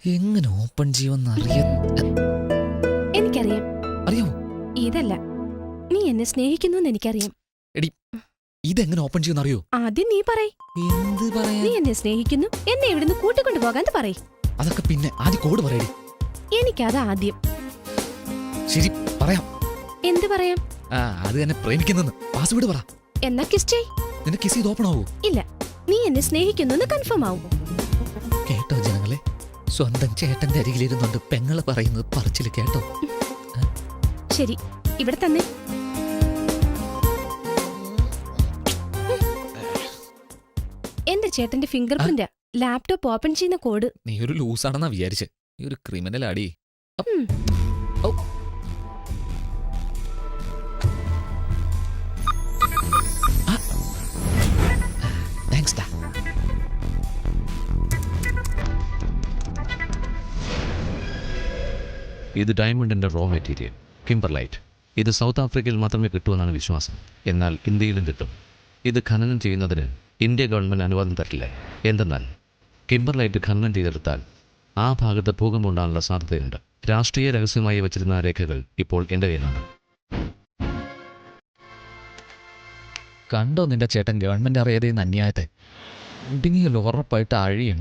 എങ്ങനെ ഓപ്പൺ ചെയ്യുമെന്ന് എനിക്കറിയാം. അറിയാമോ? ഇതല്ല, നീ എന്നെ സ്നേഹിക്കുന്നു എനിക്കറിയാം. ഇതെങ്ങനെ ഓപ്പൺ ചെയ്യുമെന്ന് അറിയോ? ആദ്യം നീ പറയ്. എന്ത് പറയാ? നീ എന്നെ സ്നേഹിക്കുന്നു, എന്നെ ഇവിടുന്ന് കൂട്ടിക്കൊണ്ടു പോകാൻ പറയ്. അതൊക്കെ പിന്നെ ആദ്യം കോഡ് പറയടി. എനിക്കത് ആദ്യം. ശരി, പറയാം. എന്ത് പറയാം? അത് തന്നെ പ്രേമിക്കുന്നെന്ന്. പാസ്വേഡ് പറ. എന്നാ കിസ് ചെയ്. നിന്നെ കിസ് ചെയ്ത് ഓപ്പൺ ആവൂ? ഇല്ല, നീ എന്നെ സ്നേഹിക്കുന്നു കൺഫേം ആവും. കേട്ടോ ജനങ്ങളെ, സ്വന്തം ചേട്ടന്റെ അരികിലിരുന്നുണ്ട് പെങ്ങള് പറയുന്നത് പറച്ചില് കേട്ടോ. ശരി, ഇവിടെ തന്നെ. എന്റെ ചേട്ടന്റെ ഫിംഗർ പ്രിന്റ് ലാപ്ടോപ്പ് ഓപ്പൺ ചെയ്യുന്ന കോഡ്. നീ ഒരു ലൂസാണെന്നാ വിചാരിച്ച്. നീ ഒരു ക്രിമിനൽ ആടി. താങ്ക്സ് ഡാ. ഇത് ഡയമണ്ടിൻ്റെ റോ മെറ്റീരിയൽ കിംബർലൈറ്റ്. ഇത് സൗത്ത് ആഫ്രിക്കയിൽ മാത്രമേ കിട്ടുമെന്നാണ് വിശ്വാസം. എന്നാൽ ഇന്ത്യയിലും കിട്ടും. ഇത് ഖനനം ചെയ്യുന്നതിന് ഇന്ത്യ ഗവൺമെൻറ് അനുവാദം തരില്ല. എന്തെന്നാൽ കിംബർലൈറ്റ് ഖനനം ചെയ്തെടുത്താൽ ആ ഭാഗത്ത് ഭൂകമ്പം ഉണ്ടാകാനുള്ള സാധ്യതയുണ്ട്. രാഷ്ട്രീയ രഹസ്യമായി വച്ചിരുന്ന രേഖകൾ ഇപ്പോൾ എൻ്റെ കയ്യിലാണ്. കണ്ടോ നിന്റെ ചേട്ടൻ ഗവൺമെന്റ് അറിയാതെ അന്യായത്തെ? ഇടുങ്ങിയിൽ ഉറപ്പായിട്ട് അഴിയും.